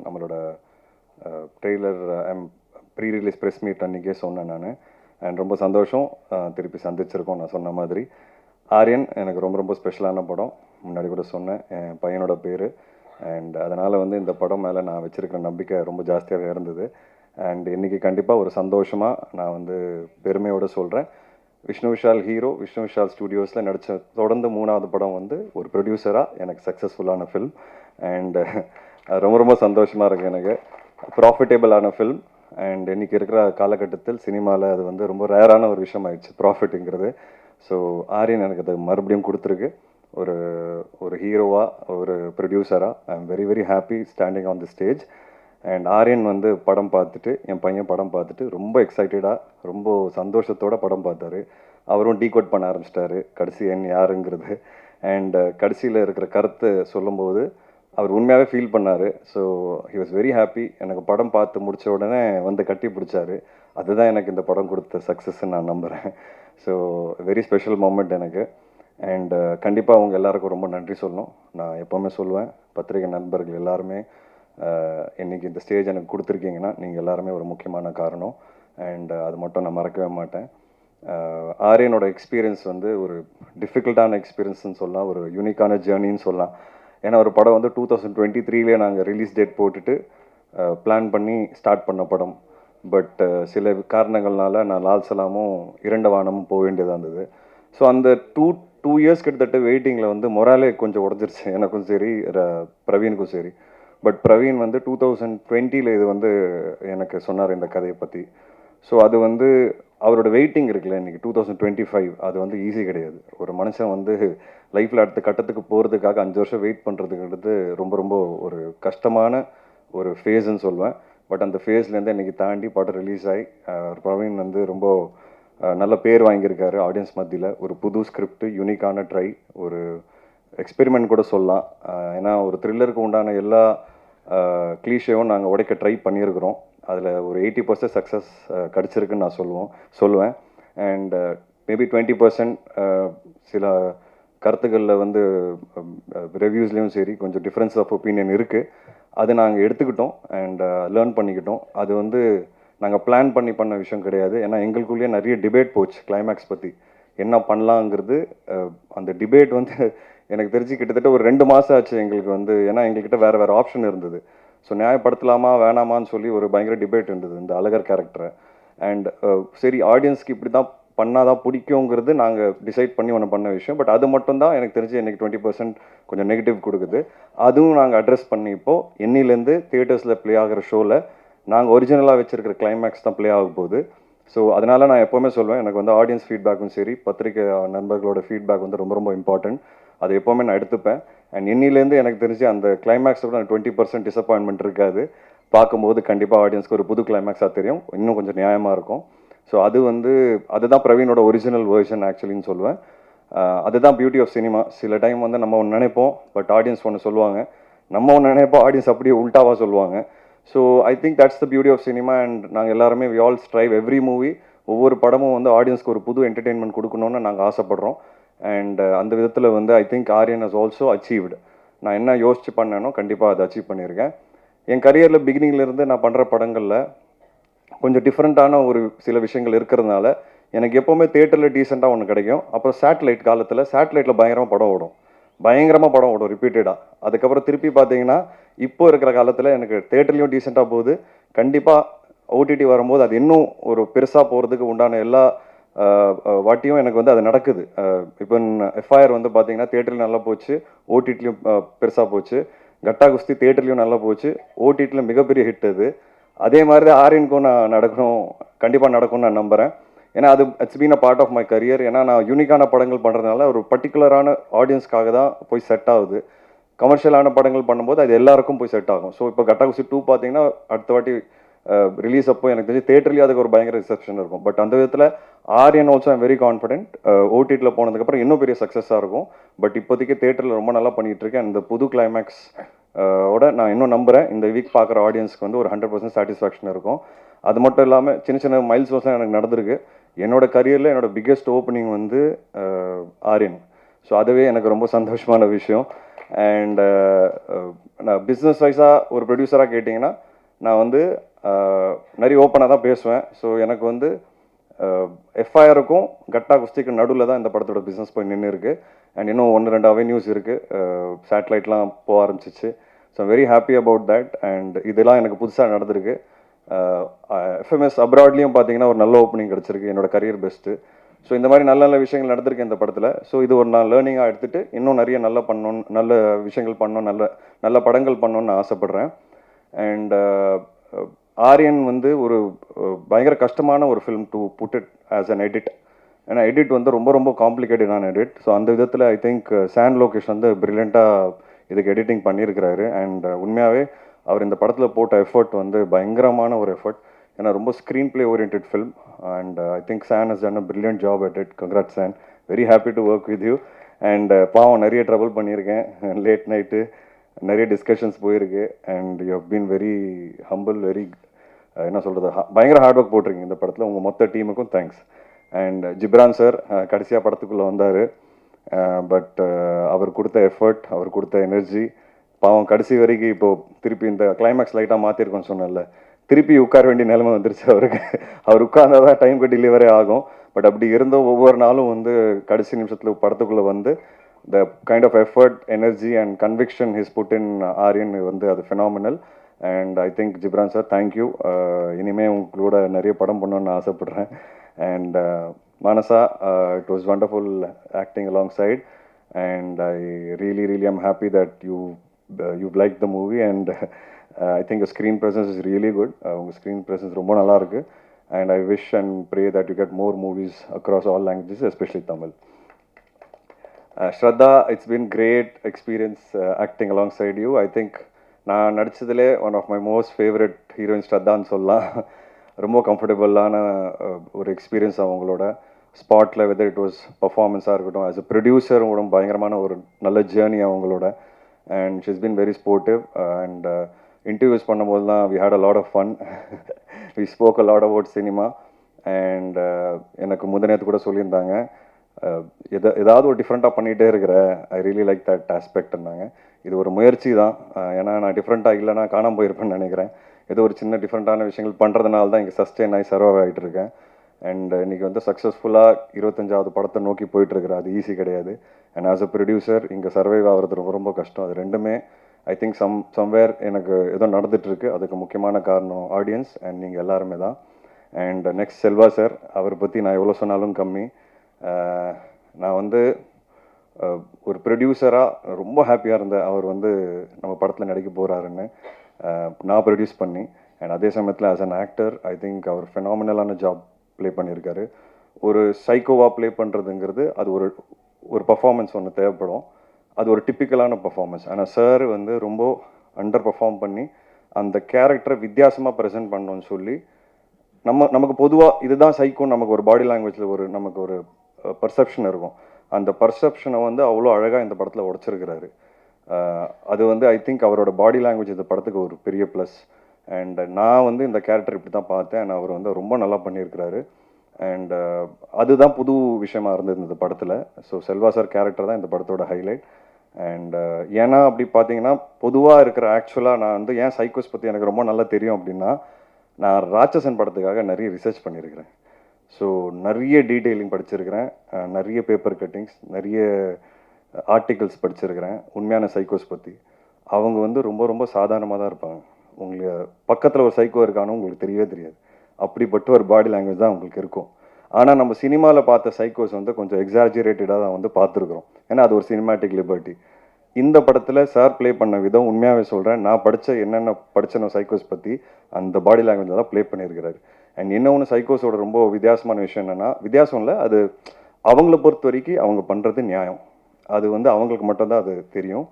நம்மளோட trailer pre release press meet அன்றைக்கே சொன்னேன் நான். அண்ட் ரொம்ப சந்தோஷம் திருப்பி சந்திச்சிருக்கோம். நான் சொன்ன மாதிரி ஆரியன் எனக்கு ரொம்ப ரொம்ப ஸ்பெஷலான படம். முன்னாடி கூட சொன்னேன், என் பையனோட பேர். அண்ட் அதனால் வந்து இந்த படம் மேலே நான் வச்சுருக்கிற நம்பிக்கை ரொம்ப ஜாஸ்தியாகவே இருந்தது. அண்ட் இன்றைக்கி கண்டிப்பாக ஒரு சந்தோஷமாக நான் வந்து பெருமையோடு சொல்கிறேன், விஷ்ணு விஷால் ஹீரோ, விஷ்ணு விஷால் ஸ்டுடியோஸில் நடித்த தொடர்ந்து 3வது படம் வந்து ஒரு ப்ரொடியூசராக எனக்கு சக்ஸஸ்ஃபுல்லான ஃபில்ம். அண்ட் ரொம்ப ரொம்ப சந்தோஷமாக இருக்குது எனக்கு. ப்ராஃபிட்டபிளான ஃபில்ம். அண்ட் இன்றைக்கி இருக்கிற காலகட்டத்தில் சினிமாவில் அது வந்து ரொம்ப ரேரான ஒரு விஷயம் ஆயிடுச்சு ப்ராஃபிட்டுங்கிறது. ஸோ ஆரியன் எனக்கு அது மறுபடியும் கொடுத்துருக்கு. ஒரு ஒரு ஹீரோவாக, ஒரு ப்ரொடியூசராக I am very very happy standing on the stage. And Aryan வந்து படம் பார்த்துட்டு, என் பையன் படம் பார்த்துட்டு ரொம்ப எக்ஸைட்டடாக, ரொம்ப சந்தோஷத்தோடு படம் பார்த்தாரு. அவரும் டீகோட் பண்ண ஆரம்பிச்சிட்டாரு கடைசி என் யாருங்கிறது. அண்ட் கடைசியில் இருக்கிற கருத்தை சொல்லும்போது அவர் உண்மையாகவே ஃபீல் பண்ணார். So he was very happy. எனக்கு படம் பார்த்து முடித்த உடனே வந்து கட்டி பிடிச்சாரு. அதுதான் எனக்கு இந்த படம் கொடுத்த சக்ஸஸ்ன்னு நான் நம்புகிறேன். ஸோ வெரி ஸ்பெஷல் மூமெண்ட் எனக்கு. அண்ட் கண்டிப்பாக அவங்க எல்லாருக்கும் ரொம்ப நன்றி சொல்லணும். நான் எப்போவுமே சொல்லுவேன், பத்திரிகை நண்பர்கள் எல்லாருமே இன்றைக்கி இந்த ஸ்டேஜ் எனக்கு கொடுத்துருக்கீங்கன்னா நீங்கள் எல்லாருமே ஒரு முக்கியமான காரணம். அண்ட் அது மட்டும் நான் மறக்கவே மாட்டேன். ஆரியனோட எக்ஸ்பீரியன்ஸ் வந்து ஒரு டிஃபிகல்ட்டான எக்ஸ்பீரியன்ஸ்னு சொல்லலாம், ஒரு யூனிக்கான ஜேர்னின்னு சொல்லலாம். ஏன்னா ஒரு படம் வந்து 2023 நாங்கள் ரிலீஸ் டேட் போட்டுட்டு பிளான் பண்ணி ஸ்டார்ட் பண்ண படம். பட் சில காரணங்கள்னால நான் லால் சலாமும் இரண்ட வானமும் போக வேண்டியதாக இருந்தது. ஸோ அந்த டூ இயர்ஸ் கிட்டத்தட்ட வெயிட்டிங்கில் வந்து மொராலே கொஞ்சம் உடஞ்சிருச்சு, எனக்கும் சரி பிரவீனுக்கும் சரி. பட் பிரவீன் வந்து 2020 இது வந்து எனக்கு சொன்னார் இந்த கதையை பற்றி. ஸோ அது வந்து அவரோட வெயிட்டிங் இருக்குல்ல, இன்றைக்கி 2025 அது வந்து ஈஸி கிடையாது. ஒரு மனுஷன் வந்து லைஃப்பில் அடுத்த கட்டத்துக்கு போகிறதுக்காக 5 வருஷம் வெயிட் பண்ணுறதுங்கிறது ரொம்ப ரொம்ப ஒரு கஷ்டமான ஒரு ஃபேஸ்ன்னு சொல்லுவேன். பட் அந்த ஃபேஸ்லேருந்து இன்றைக்கி தாண்டி படம் ரிலீஸ் ஆகி பிரவீன் வந்து ரொம்ப நல்ல பேர் வாங்கியிருக்காரு ஆடியன்ஸ் மத்தியில். ஒரு புது ஸ்கிரிப்ட், யூனிக்கான ட்ரை, ஒரு எக்ஸ்பெரிமெண்ட் கூட சொல்லலாம். ஏன்னா ஒரு த்ரில்லருக்கு உண்டான எல்லா கிளீஷேவும் நாங்கள் உடைக்க ட்ரை பண்ணியிருக்கிறோம். அதில் ஒரு 80% சக்ஸஸ் கிடச்சிருக்குன்னு நான் சொல்லுவேன். அண்ட் மேபி 20% சில கருத்துக்களில் வந்து ரிவ்யூஸ்லேயும் சரி கொஞ்சம் டிஃப்ரென்ஸ் ஆஃப் ஒப்பீனியன் இருக்குது. அது நாங்கள் எடுத்துக்கிட்டோம் அண்ட் லேர்ன் பண்ணிக்கிட்டோம். அது வந்து நாங்கள் பிளான் பண்ண விஷயம் கிடையாது. ஏன்னா எங்களுக்குள்ளேயே நிறைய டிபேட் போச்சு கிளைமேக்ஸ் பற்றி என்ன பண்ணலாங்கிறது. அந்த டிபேட் வந்து எனக்கு தெரிஞ்சு கிட்டத்தட்ட ஒரு 2 மாதம் ஆச்சு எங்களுக்கு வந்து. ஏன்னா எங்கள்கிட்ட வேறு ஆப்ஷன் இருந்தது. ஸோ நியாயப்படுத்தலாமா வேணாமான்னு சொல்லி ஒரு பயங்கர டிபேட் இருந்தது இந்த அழகர் கேரக்டரை. அண்ட் சரி, ஆடியன்ஸ்க்கு இப்படி தான் பண்ணாதான் பிடிக்குங்கிறது நாங்கள் டிசைட் பண்ணி ஒன்று பண்ண விஷயம். பட் அது மட்டும் தான் எனக்கு தெரிஞ்சு எனக்கு 20% கொஞ்சம் நெகட்டிவ் கொடுக்குது. அதுவும் நாங்கள் அட்ரஸ் பண்ணி இப்போது என்னிலேருந்து தியேட்டர்ஸில் ப்ளே ஆகிற ஷோவில் நாங்கள் ஒரிஜினலாக வச்சுருக்கிற கிளைமேக்ஸ் தான் ப்ளே ஆக போகுது. ஸோ அதனால் நான் எப்போவுமே சொல்லுவேன், எனக்கு வந்து ஆடியன்ஸ் ஃபீட்பேக்கும் சரி, பத்திரிகை நண்பர்களோட ஃபீட்பேக் வந்து ரொம்ப ரொம்ப இம்பார்ட்டன்ட். அது எப்போவுமே நான் எடுத்துப்பேன். அண்ட் இன்னிலேருந்து எனக்கு தெரிஞ்சு அந்த கிளைமேக்ஸோட 20% டிசப்பாயின்மெண்ட் இருக்காது. பார்க்கும்போது கண்டிப்பாக ஆடியன்ஸ்க்கு ஒரு புது கிளைமேக்ஸாக தெரியும், இன்னும் கொஞ்சம் நியாயமாக இருக்கும். ஸோ அது வந்து அதுதான் பிரவீனோட ஒரிஜினல் வேர்ஷன் ஆக்சுவலின்னு சொல்லுவேன். அதுதான் பியூட்டி ஆஃப் சினிமா. சில டைம் வந்து நம்ம ஒன்று நினைப்போம், பட் ஆடியன்ஸ் ஒன்று சொல்லுவாங்க. நம்ம ஒன்று நினைப்போம், ஆடியன்ஸ் அப்படியே உல்ட்டாவாக சொல்லுவாங்க. So I think that's the beauty of cinema. And நாங்கள் எல்லாருமே we all strive every movie, ஒவ்வொரு படமும் வந்து ஆடியன்ஸ்க்கு ஒரு புது என்டர்டெயின்மெண்ட் கொடுக்கணுன்னு நாங்கள் ஆசைப்படுறோம். அண்ட் அந்த விதத்தில் வந்து I think Aryan has also achieved. நான் என்ன யோசிச்சு பண்ணேனோ கண்டிப்பாக அதை அச்சீவ் பண்ணியிருக்கேன். என் கரியரில் பிகினிங்லேருந்து நான் பண்ணுற படங்களில் கொஞ்சம் டிஃப்ரெண்ட்டான ஒரு சில விஷயங்கள் இருக்கிறதுனால எனக்கு எப்போவுமே தேட்டரில் டீசெண்டாக ஒன்று கிடைக்கும். அப்புறம் சேட்டலைட் சேட்டலைட்டில் பயங்கரமாக படம் ஓடும் ரிப்பீட்டடாக. அதுக்கப்புறம் திருப்பி பார்த்தீங்கன்னா இப்போ இருக்கிற காலத்தில் எனக்கு தேட்டர்லேயும் டீசெண்டாக போகுது. கண்டிப்பாக ஓடிடி வரும்போது அது இன்னும் ஒரு பெருசாக போகிறதுக்கு உண்டான எல்லா வாட்டியும் எனக்கு வந்து அது நடக்குது. இப்போ எஃப்ஐஆர் வந்து பார்த்தீங்கன்னா தேட்டர்லையும் நல்லா போச்சு, ஓடிடிலையும் பெருசாக போச்சு. கட்டா குஸ்தி தேட்டர்லையும் நல்லா போச்சு, ஓடிடியில் மிகப்பெரிய ஹிட் அது. அதே மாதிரி தான் ஆரியனுக்கும் கண்டிப்பாக நடக்கும்னு நான் நம்புகிறேன். ஏன்னா அது it's been a part of my career. ஏன்னா நான் யூனிக்கான படங்கள் பண்ணுறதுனால ஒரு பர்டிகுலரான ஆடியன்ஸ்க்காக தான் போய் செட் ஆகுது. கமர்ஷியலான படங்கள் பண்ணும்போது அது எல்லாருக்கும் போய் செட் ஆகும். ஸோ இப்போ கட்டா குஸ்தி 2 பார்த்தீங்கன்னா அடுத்த வாட்டி ரிலீஸ் அப்போ எனக்கு தெரிஞ்சு தேட்டர்லேயும் அதுக்கு ஒரு பயங்கர ரிசப்ஷன் இருக்கும். பட் அந்த விதத்தில் Aryan also I'm very confident. ஓடிடியில் போனதுக்கப்புறம் இன்னும் பெரிய சக்ஸஸாக இருக்கும். பட் இப்போதைக்கு தேட்டரில் ரொம்ப நல்லா பண்ணிகிட்டு இருக்கேன். அந்த புது கிளைமேக்ஸ் ஓட நான் இன்னும் நம்புகிறேன் இந்த வீக் பார்க்குற ஆடியன்ஸ்க்கு வந்து ஒரு 100% சாட்டிஸ்ஃபேக்ஷன் இருக்கும். அது மட்டும் இல்லாமல் சின்ன சின்ன மைல் ஸ்டோன்ஸ்லாம் எனக்கு நடந்திருக்கு. என்னோட கரியரில் என்னோட பிக்கெஸ்ட் ஓப்பனிங் வந்து ஆரியன். ஸோ அதுவே எனக்கு ரொம்ப சந்தோஷமான விஷயம். அண்ட் நான் பிஸ்னஸ் வைஸாக ஒரு ப்ரொடியூசராக கேட்டிங்கன்னா நான் வந்து நிறைய ஓப்பனாக தான் பேசுவேன். ஸோ எனக்கு வந்து எஃப்ஐஆருக்கும் கட்டா குஸ்திக்கு நடுவில் தான் இந்த படத்தோட பிஸ்னஸ் போய் நின்று இருக்குது. அண்ட் இன்னும் 1-2 அவென்யூஸ் இருக்குது. சேட்டலைட்லாம் போக ஆரம்பிச்சிச்சு. So very happy about that. And இதெல்லாம் எனக்கு புதுசாக நடந்திருக்கு. எஃப்எம்எஸ் அப்ராட்லேயும் பார்த்தீங்கன்னா ஒரு நல்ல ஓப்பனிங் கிடச்சிருக்கு, என்னோட கரியர் பெஸ்ட்டு. ஸோ இந்த மாதிரி நல்ல நல்ல விஷயங்கள் நடந்திருக்கு இந்த படத்தில். ஸோ இது ஒரு நான் லேர்னிங்காக எடுத்துகிட்டு இன்னும் நிறைய நல்ல விஷயங்கள் பண்ணணும், நல்ல படங்கள் பண்ணணும்னு ஆசைப்பட்றேன். அண்ட் ஆரியன் வந்து ஒரு பயங்கர கஷ்டமான ஒரு film to put it as an edit. ஏன்னா எடிட் வந்து ரொம்ப ரொம்ப காம்ப்ளிகேட்டடான எடிட். ஸோ அந்த விதத்தில் ஐ திங்க் சான் லோகேஷ் வந்து பிரில்லியண்ட்டாக இதுக்கு எடிட்டிங் பண்ணியிருக்கிறாரு. அண்ட் உண்மையாகவே அவர் இந்த படத்தில் போட்ட எஃபர்ட் வந்து பயங்கரமான ஒரு எஃபர்ட். ஏன்னா ரொம்ப screenplay oriented film. And I think San has done a brilliant job at it. Congrat San, very happy to work with you. And பாவம் நிறைய ட்ரபிள் பண்ணியிருக்கேன், லேட் நைட்டு நிறைய டிஸ்கஷன்ஸ் போயிருக்கு. And you have been very humble, very என்ன சொல்கிறது, பயங்கர hard work போட்டிருக்கீங்க இந்த படத்தில். உங்கள் மொத்த டீமுக்கும் தேங்க்ஸ். அண்ட் ஜிப்ரான் சார் கடைசியாக படத்துக்குள்ளே வந்தார். பட் அவர் கொடுத்த எஃபர்ட், அவர் கொடுத்த எனர்ஜி, பாவம் கடைசி வரைக்கும் இப்போது திருப்பி இந்த கிளைமேக்ஸ் லைட்டாக மாற்றிருக்கோன்னு சொன்னேன்ல, திருப்பி உட்கார வேண்டிய நிலைமை வந்துருச்சு அவருக்கு. அவர் உட்கார்ந்தால் தான் டைமுக்கு டெலிவரே ஆகும். பட் அப்படி இருந்தோம் ஒவ்வொரு நாளும் வந்து கடைசி நிமிஷத்தில் படத்துக்குள்ளே வந்து the kind of effort, energy and conviction he's put in Aaryan வந்து அது phenomenal. And I think Ghibran sir thank you. இனிமேல் உங்களோட நிறைய படம் பண்ணணுன்னு ஆசைப்பட்றேன். And Manasa, it was wonderful acting alongside, and I really am happy that you've liked the movie, and I think the screen presence is really good. Screen presence romba nalla irukku, and I wish and pray that you get more movies across all languages, especially Tamil. Shraddha, it's been great experience acting alongside you. I think நான் நடிச்சதுலே one of my most favorite heroines Shraddhaன்னு சொல்லலாம். ரொம்ப கம்ஃபர்டபுளான ஒரு experience அவங்களோட ஸ்பாட்டில், whether it was பர்ஃபார்மன்ஸாக இருக்கட்டும், as a ப்ரொடியூசரும் கூட பயங்கரமான ஒரு நல்ல ஜேர்னி அவங்களோட. And she's been very sportive. And interviews பண்ணும்போது தான் we had a lot of fun. We spoke a lot about cinema. And எனக்கு முந்தினத்து கூட சொல்லியிருந்தாங்க, ஏதாவது ஒரு டிஃப்ரெண்ட்டாக பண்ணிகிட்டே இருக்கிற, ஐ ரியலி லைக் தட் ஆஸ்பெக்ட்னாங்க. இது ஒரு முயற்சி தான். ஏன்னா நான் டிஃப்ரெண்ட்டாக இல்லைனா காணாமல் போயிருப்பேன்னு நினைக்கிறேன். ஏதோ ஒரு சின்ன டிஃப்ரெண்ட்டான விஷயங்கள் பண்ணுறதுனால தான் இங்கே சஸ்டெயின் ஆகி சர்வைவ் ஆகிட்டு இருக்கேன். அண்ட் இன்றைக்கி வந்து சக்ஸஸ்ஃபுல்லாக 25வது படத்தை நோக்கி போயிட்டுருக்குறேன். அது ஈஸி கிடையாது. அண்ட் ஆஸ் அ ப்ரொடியூசர் இங்கே சர்வைவ் ஆகிறது ரொம்ப ரொம்ப கஷ்டம். அது ரெண்டுமே ஐ திங்க் சம்வேர் எனக்கு ஏதோ நடந்துகிட்ருக்கு. அதுக்கு முக்கியமான காரணம் ஆடியன்ஸ் அண்ட் நீங்கள் எல்லாருமே தான். அண்ட் நெக்ஸ்ட் செல்வா சார், அவரை பற்றி நான் எவ்வளோ சொன்னாலும் கம்மி. நான் வந்து ஒரு ப்ரொடியூசராக ரொம்ப ஹாப்பியாக இருந்தேன் அவர் வந்து நம்ம படத்தில் நடிக்க போகிறாருன்னு. நான் ப்ரொடியூஸ் பண்ணி, அண்ட் அதே சமயத்தில் as an actor I think அவர் ஃபெனாமினலான ஜாப் ப்ளே பண்ணியிருக்காரு. ஒரு சைக்கோவாக ப்ளே பண்ணுறதுங்கிறது அது ஒரு பர்ஃபார்மன்ஸ் ஒன்று தேவைப்படும். அது ஒரு டிப்பிக்கலான பர்ஃபார்மன்ஸ். ஆனால் சார் வந்து ரொம்ப அண்டர் பர்ஃபார்ம் பண்ணி அந்த கேரக்டரை வித்தியாசமாக ப்ரெசென்ட் பண்ணணும்னு சொல்லி நமக்கு பொதுவாக இதுதான் சைக்கோன்னு நமக்கு ஒரு பாடி லாங்குவேஜில் நமக்கு ஒரு பர்செப்ஷன் இருக்கும். அந்த பர்செப்ஷனை வந்து அவ்வளோ அழகாக இந்த படத்தில் உடச்சிருக்கிறாரு. அது வந்து ஐ திங்க் அவரோட பாடி லாங்குவேஜ் இந்த படத்துக்கு ஒரு பெரிய ப்ளஸ். அண்ட் நான் வந்து இந்த கேரக்டர் இப்படி தான் பார்த்தேன். அண்ட் அவர் வந்து ரொம்ப நல்லா பண்ணியிருக்கிறாரு. அண்ட் அதுதான் புது விஷயமா இருந்தது இந்த படத்தில். ஸோ செல்வா சார் கேரக்டர் தான் இந்த படத்தோட ஹைலைட். அண்ட் ஏன்னா அப்படி பார்த்தீங்கன்னா பொதுவாக இருக்கிற ஆக்சுவலாக நான் வந்து ஏன் சைக்கோஸ் பற்றி எனக்கு ரொம்ப நல்லா தெரியும் அப்படின்னா, நான் ராட்சசன் படத்துக்காக நிறைய ரிசர்ச் பண்ணியிருக்கிறேன். ஸோ நிறைய டீட்டெயிலிங் படிச்சிருக்கிறேன், நிறைய பேப்பர் கட்டிங்ஸ், நிறைய ஆர்டிகல்ஸ் படிச்சிருக்கிறேன் உண்மையான சைக்கோஸ் பற்றி. அவங்க வந்து ரொம்ப ரொம்ப சாதாரணமாக தான் இருப்பாங்க. உங்களுக்கு பக்கத்தில் ஒரு சைக்கோ இருக்கானோ உங்களுக்கு தெரியவே தெரியாது. அப்படிப்பட்ட ஒரு பாடி லாங்குவேஜ் தான் உங்களுக்கு இருக்கும். ஆனால் நம்ம சினிமாவில் பார்த்த சைக்கோஸ் வந்து கொஞ்சம் எக்ஸாஜரேட்டடாக தான் வந்து பார்த்துருக்குறோம். ஏன்னா அது ஒரு சினிமாட்டிக் லிபர்ட்டி. இந்த படத்தில் சார் ப்ளே பண்ண விதம் உண்மையாகவே சொல்கிறேன், நான் என்னென்ன படித்தனோ சைக்கோஸ் பற்றி அந்த பாடி லாங்குவேஜ் தான் ப்ளே பண்ணியிருக்கிறாரு. அண்ட் இன்னொன்று சைக்கோஸோட ரொம்ப வித்தியாசமான விஷயம் என்னென்னா, வித்தியாசம் இல்லை, அது அவங்கள பொறுத்த வரைக்கும் அவங்க பண்ணுறது நியாயம். அது வந்து அவங்களுக்கு மட்டும்தான் அது தெரியும்.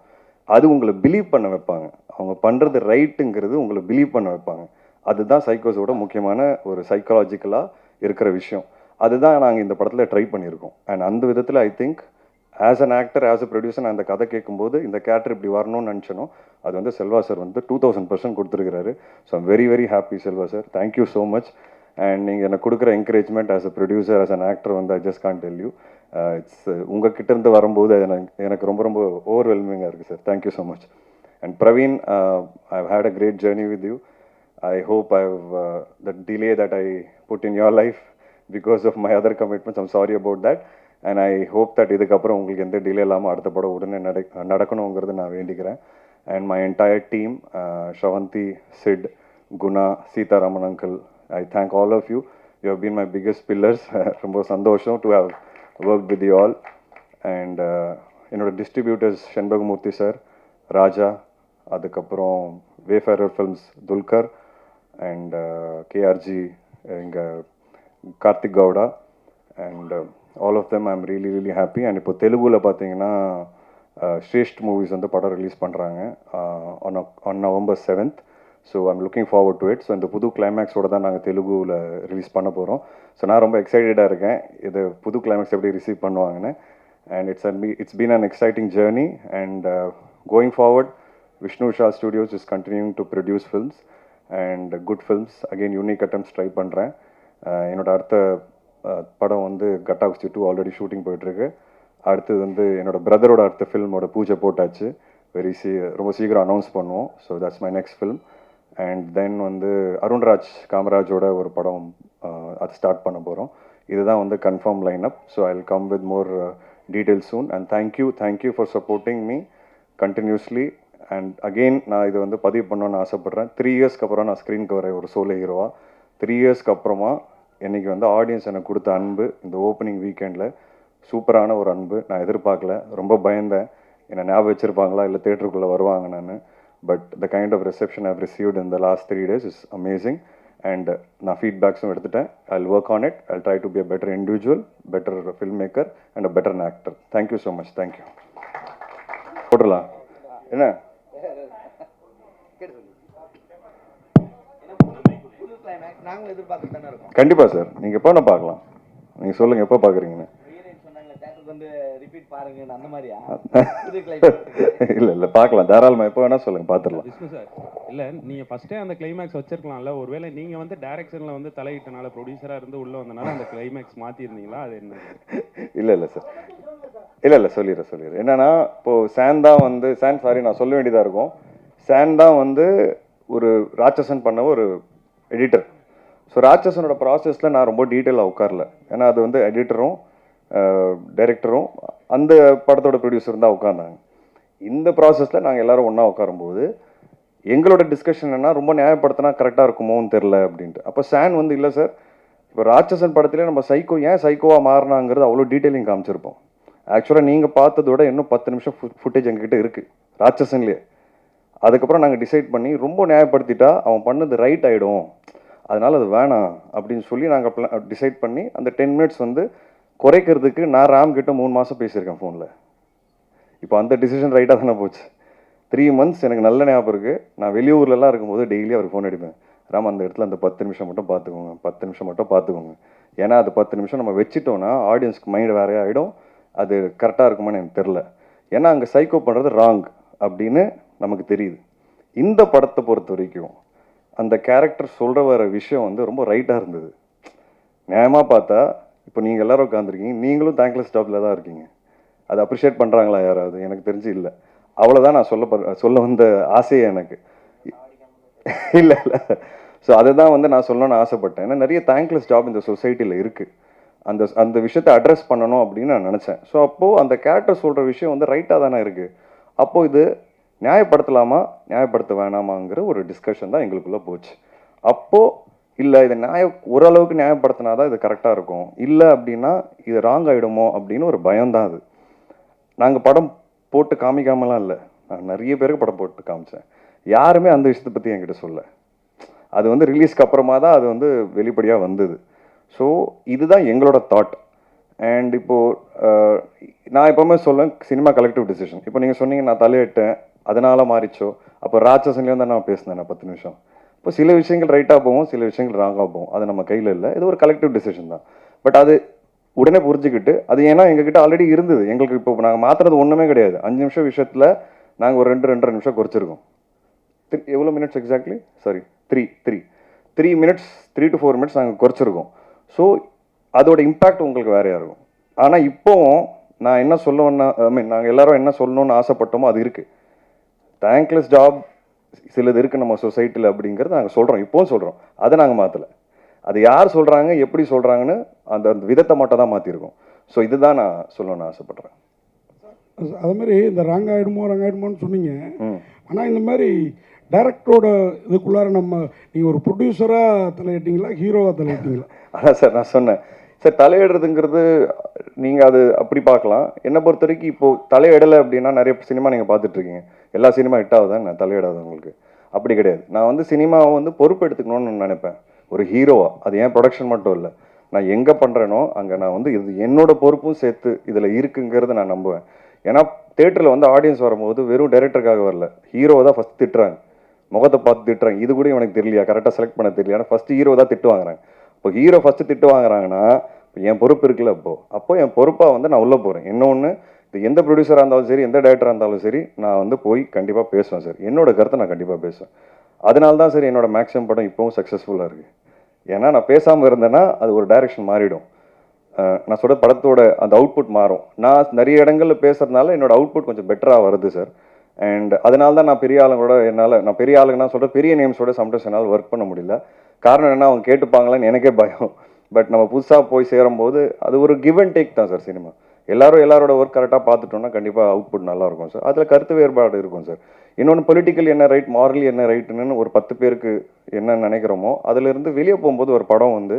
அது உங்களை பிலீவ் பண்ண வைப்பாங்க. அவங்க பண்ணுறது ரைட்டுங்கிறது உங்களை பிலீவ் பண்ண வைப்பாங்க. அதுதான் சைக்கோஸோட முக்கியமான ஒரு சைக்காலஜிக்கலாக இருக்கிற விஷயம். அதுதான் நாங்கள் இந்த படத்தில் ட்ரை பண்ணியிருக்கோம். அண்ட் அந்த விதத்தில் I think as an actor, as a producer, நான் அந்த கதை கேட்கும்போது இந்த கேரக்டர் இப்படி வரணும்னு நினச்சனோ அது வந்து செல்வா சார் வந்து 2000% கொடுத்துருக்கிறாரு. So I'm very very happy Selva sir, thank you so much. And நீங்கள் எனக்கு கொடுக்குற encouragement as a producer, as an actor வந்து I just can't tell you. It's உங்ககிட்ட இருந்து வரும்போது எனக்கு ரொம்ப ரொம்ப ஓவர்வெல்மிங்காக இருக்குது sir. Thank you so much. And Praveen, I've had a great journey with you. I hope the delay that I put in your life because of my other commitments, I'm sorry about that. And I hope that இதுக்கப்புறம் உங்களுக்கு எந்த delay இல்லாமல் அடுத்த படம் உடனே நடக்கணுங்கிறது நான் வேண்டிக்கிறேன். And my entire team, Shravanti, Sid, Guna, Sitaraman uncle, I thank all of you. You have been my biggest pillars. ரொம்ப சந்தோஷம் to have worked with you all. And என்னோட டிஸ்ட்ரிபியூட்டர்ஸ் செண்பகமூர்த்தி சார், ராஜா, அதுக்கப்புறம் Wayfarer films Dulquer, and KRG, Karthik Gowda, and all of them I'm really happy. And இப்போ தெலுங்குல பார்த்தீங்கன்னா Sreshth movies வந்து படம் release பண்ணுறாங்க on November 7th. So I'm looking forward to it. So இந்த புது கிளைமேக்ஸோட தான் நாங்கள் தெலுங்குல ரிலீஸ் பண்ண போகிறோம். ஸோ நான் ரொம்ப எக்ஸைட்டடாக இருக்கேன் இது புது கிளைமேக்ஸ் எப்படி ரிசீவ் பண்ணுவாங்கன்னு. And it's been an exciting journey. And going forward, Vishnu Shah Studios is continuing to produce films and good films. Again, unique attempts try பண்ணுறேன். என்னோட அடுத்த படம் வந்து கட்டாகுஸ்தி 2 ஆல்ரெடி ஷூட்டிங் போயிட்டுருக்கு. அடுத்தது வந்து என்னோட பிரதரோட அடுத்த ஃபில்மோட பூஜை போட்டாச்சு. ரொம்ப சீக்கிரம் அனௌன்ஸ் பண்ணுவோம். So that's my next film. And then வந்து அருண்ராஜ் காமராஜோட ஒரு படம் அது ஸ்டார்ட் பண்ண போகிறோம். இதுதான் வந்து confirm line up. So I will come with more details soon. And thank you for supporting me continuously. And again நான் இது வந்து பதிவு பண்ணணும்னு ஆசைப்பட்றேன். 3 இயர்ஸ்க்கு அப்புறம் நான் ஸ்க்ரீனுக்கு வரேன் ஒரு சோலோ ஹீரோவா. 3 இயர்ஸ்க்கு அப்புறமா இன்றைக்கி வந்து ஆடியன்ஸ் எனக்கு கொடுத்த அன்பு இந்த ஓப்பனிங் வீக்கெண்டில் சூப்பரான ஒரு அன்பு. நான் எதிர்பார்க்கல, ரொம்ப பயந்தேன் என்னை ஞாபகம் வச்சுருப்பாங்களா இல்லை தேட்டருக்குள்ளே வருவாங்க நான். But the kind of reception I've received in the last 3 days is amazing. And நான் ஃபீட்பேக்ஸும் எடுத்துட்டேன். I will work on it. I try to be a better individual, better filmmaker and a better actor. Thank you so much. Thank you. போட்டுடலாம் என்ன? கண்டிப்பா sir. நீங்க எப்போ நான் பார்க்கலாம், நீங்க சொல்லுங்க எப்போ பாக்குறீங்கன்னு. இல்ல பார்க்கலாம், தாராளமா எப்போ வேணா சொல்லுங்க, பாத்துடலாம். விஷ்ணு சார், இல்ல நீங்க ஃபர்ஸ்டே அந்த கிளைமேக்ஸ் வச்சிருக்கலாம்ல. ஒருவேளை நீங்க வந்து டைரக்ஷன்ல வந்து தலையிட்டனால, ப்ரொடியூசரா இருந்து உள்ள வந்தனால அந்த கிளைமேக்ஸ் மாத்தி இருந்தீங்களா? அது என்ன? இல்ல சார், இல்ல சொல்லிடுறேன். என்னன்னா இப்போ நான் சொல்ல வேண்டியதா இருக்கும். சான் தான் வந்து ஒரு ராட்சசன் பண்ண ஒரு எடிட்டர். ஸோ ராட்சசனோட ப்ராசஸில் நான் ரொம்ப டீட்டெயிலாக உட்காரல. ஏன்னா அது வந்து எடிட்டரும் டைரக்டரும் அந்த படத்தோட ப்ரொடியூசரும் தான் உட்காந்தாங்க. இந்த ப்ராசஸில் நாங்கள் எல்லோரும் ஒன்றா உட்காரும்போது எங்களோட டிஸ்கஷன் என்ன, ரொம்ப நியாயப்படுத்தினா கரெக்டாக இருக்குமோன்னு தெரில அப்படின்ட்டு. அப்போ சான் வந்து இல்லை சார், இப்போ ராட்சசன் படத்துலேயே நம்ம ஏன் சைக்கோவாக மாறினாங்கிறது அவ்வளோ டீட்டெயிலிங் காமிச்சிருப்போம். ஆக்சுவலாக நீங்கள் பார்த்ததோட இன்னும் 10 நிமிஷம் ஃபுட்டேஜ் எங்ககிட்ட இருக்குது ராட்சசன்லேயே. அதுக்கப்புறம் நாங்கள் டிசைட் பண்ணி ரொம்ப நியாயப்படுத்திட்டா அவன் பண்ணது ரைட் ஆகிடும், அதனால் அது வேணாம் அப்படின்னு சொல்லி நாங்கள் டிசைட் பண்ணி அந்த 10 minutes வந்து குறைக்கிறதுக்கு நான் ராம் கிட்ட 3 மாதம் பேசியிருக்கேன் ஃபோனில். இப்போ அந்த டிசிஷன் ரைட்டாக தானே போச்சு. 3 months எனக்கு நல்ல ஞாபகம் இருக்குது. நான் வெளியூர்லலாம் இருக்கும்போது டெய்லி அவர் ஃபோன் அடிப்பேன். ராம் அந்த இடத்துல அந்த 10 நிமிஷம் மட்டும் பார்த்துக்கோங்க. ஏன்னா அது 10 நிமிஷம் நம்ம வச்சுட்டோன்னா ஆடியன்ஸ்க்கு மைண்ட் வேறே ஆகிடும். அது கரெக்டாக இருக்குமான்னு எனக்கு தெரில. ஏன்னா அங்கே சைக்கோ பண்ணுறது ராங் அப்படின்னு நமக்கு தெரியுது. இந்த படத்தை பொறுத்த வரைக்கும் அந்த கேரக்டர் சொல்கிற வர விஷயம் வந்து ரொம்ப ரைட்டாக இருந்தது. நியாயமாக பார்த்தா இப்போ நீங்கள் எல்லோரும் உட்காந்துருக்கீங்க, நீங்களும் தேங்க்லெஸ் ஜாப்பில் தான் இருக்கீங்க. அதை அப்ரிஷியேட் பண்ணுறாங்களா யாராவது? எனக்கு தெரிஞ்சு இல்லை. அவ்வளோதான் நான் சொல்ல வந்த ஆசையே எனக்கு. இல்லை. ஸோ அதை தான் வந்து நான் சொல்லணும்னு ஆசைப்பட்டேன். ஏன்னா நிறைய தேங்க்லெஸ் ஜாப் இந்த சொசைட்டியில் இருக்குது. அந்த விஷயத்தை அட்ரஸ் பண்ணணும் அப்படின்னு நான் நினச்சேன். ஸோ அப்போது அந்த கேரக்டர் சொல்கிற விஷயம் வந்து ரைட்டாக தானே இருக்குது. அப்போது இது நியாயப்படுத்தலாமா நியாயப்படுத்த வேணாமாங்கிற ஒரு டிஸ்கஷன் தான் எங்களுக்குள்ளே போச்சு. அப்போது இல்லை இதை ஓரளவுக்கு நியாயப்படுத்தினா தான் இது கரெக்டாக இருக்கும், இல்லை அப்படின்னா இது ராங் ஆகிடுமோ அப்படின்னு ஒரு பயம்தான் அது. நாங்கள் படம் போட்டு காமிக்காமலாம் இல்லை, நான் நிறைய பேருக்கு படம் போட்டு காமிச்சேன். யாருமே அந்த விஷயத்தை பற்றி என்கிட்ட சொல்ல. அது வந்து ரிலீஸ்க்கு அப்புறமா தான் அது வந்து வெளிப்படையாக வந்தது. ஸோ இதுதான் எங்களோட தாட். அண்ட் இப்போது நான் எப்போவுமே சொல்லுவேன், சினிமா கலெக்டிவ் டிசிஷன். இப்போ நீங்கள் சொன்னீங்க நான் தலையிட்டேன் அதனால் மாறிச்சோ, அப்போ ராட்சசன்லேயும் தான் நான் பேசினேன் 10 நிமிஷம். இப்போ சில விஷயங்கள் ரைட்டாக போகும், சில விஷயங்கள் ராங்காக போகும். அது நம்ம கையில் இல்லை, இது ஒரு கலெக்டிவ் டிசிஷன் தான். பட் அது உடனே புரிஞ்சுக்கிட்டு, அது ஏன்னா எங்ககிட்ட ஆல்ரெடி இருந்தது. எங்களுக்கு இப்போ நாங்கள் மாற்றுறது ஒன்றுமே கிடையாது. 5 நிமிஷம் விஷயத்தில் நாங்கள் ஒரு 2-2.5 நிமிஷம் குறைச்சிருக்கோம். எவ்வளோ minutes exactly? Sorry, 3 minutes 3 to 4 minutes நாங்கள் குறைச்சிருக்கோம். ஸோ அதோட இம்பேக்ட் உங்களுக்கு வேறையாக இருக்கும். ஆனால் இப்போவும் நான் என்ன சொல்லுவேன்னா ஐ மீன் நாங்கள் எல்லாரும் என்ன சொல்லணும்னு ஆசைப்பட்டோமோ அது இருக்குது. தேங்க்லெஸ் ஜாப் சிலது இருக்குது நம்ம சொசைட்டியில் அப்படிங்கிறது நாங்கள் சொல்கிறோம், இப்போவும் சொல்கிறோம். அதை நாங்கள் மாற்றலை. அது யார் சொல்கிறாங்க எப்படி சொல்கிறாங்கன்னு அந்த அந்த விதத்தை மட்டும் தான் மாற்றிருக்கோம். ஸோ இதுதான் நான் சொல்லணும்னு ஆசைப்பட்றேன். அது மாதிரி இந்த ரங்காயிடுமோன்னு சொன்னீங்க. ம். ஆனால் இந்த மாதிரி டைரக்டரோட இதுக்குள்ளார நீங்கள் ஒரு ப்ரொடியூசராக தலையிட்டீங்களா, ஹீரோவாக தலையிட்டீங்களா? அதான் சார் நான் சொன்னேன் சார், தலையிடுறதுங்கிறது நீங்கள் அது அப்படி பார்க்கலாம். என்னை பொறுத்த வரைக்கும் இப்போது தலையிடலை அப்படின்னா நிறைய சினிமா நீங்கள் பார்த்துட்ருக்கீங்க, எல்லா சினிமா ஹிட் ஆகுதான் நான் தலையிடாது உங்களுக்கு. அப்படி கிடையாது. நான் வந்து சினிமாவை வந்து பொறுப்பு எடுத்துக்கணும்னு நினைப்பேன் ஒரு ஹீரோவாக. அது ஏன் ப்ரொடக்ஷன் மட்டும் இல்லை, நான் எங்கே பண்ணுறேனோ அங்கே நான் வந்து இது என்னோட பொறுப்பும் சேர்த்து இதில் இருக்குங்கிறத நான் நம்புவேன். ஏன்னா தேட்டரில் வந்து ஆடியன்ஸ் வரும்போது வெறும் டைரக்டருக்காக வரல, ஹீரோவை தான் ஃபஸ்ட் திட்டுறாங்க, முகத்தை பார்த்து திட்டுறாங்க. இது கூட எனக்கு தெரியலையா, கரெக்டாக செலக்ட் பண்ண தெரியல. ஆனால் ஃபஸ்ட்டு ஹீரோ தான் திட்டு வாங்குறாங்க. இப்போ ஹீரோ ஃபஸ்ட்டு திட்டு வாங்குறாங்கன்னா என் பொறுப்பு இருக்குல்ல. அப்போ என் பொறுப்பாக வந்து நான் உள்ளே போகிறேன். இன்னொன்று, இது எந்த ப்ரொடியூசராக இருந்தாலும் சரி, எந்த டைரக்டராக இருந்தாலும் சரி, நான் வந்து போய் கண்டிப்பாக பேசுவேன் சார். என்னோட கருத்தை நான் கண்டிப்பாக பேசுவேன். அதனால தான் சார் என்னோட மேக்ஸிமம் படம் இப்போவும் சக்ஸஸ்ஃபுல்லாக இருக்குது. ஏன்னா நான் பேசாமல் இருந்தேன்னா அது ஒரு டைரக்ஷன் மாறிடும். நான் சொல்கிற படத்தோட அந்த அவுட்புட் மாறும். நான் நிறைய இடங்களில் பேசுறதுனால என்னோட அவுட்புட் கொஞ்சம் பெட்டராக வருது சார். அண்ட் அதனால தான் நான் பெரிய ஆளுங்களோட நான் பெரிய ஆளுங்கன்னா சொல்கிறேன், பெரிய நேம்ஸோட சம்டைம்ஸ் என்னால் ஒர்க் பண்ண முடியல. காரணம் என்ன, அவங்க கேட்டுப்பாங்களான்னு எனக்கே பயம். பட் நம்ம புதுசாக போய் சேரும்போது அது ஒரு கிவ் அண்ட் டேக் தான் சார் சினிமா. எல்லாரோட ஒர்க் கரெக்டாக பார்த்துட்டோம்னா கண்டிப்பாக அவுட்புட் நல்லா இருக்கும் சார். அதில் கருத்து வேறுபாடு இருக்கும் சார். இன்னொன்று, பொலிட்டிக்கல் என்ன ரைட், மாரலி என்ன ரைட்டுன்னு ஒரு 10 பேருக்கு என்ன நினைக்கிறோமோ அதிலிருந்து வெளியே போகும்போது ஒரு படம் வந்து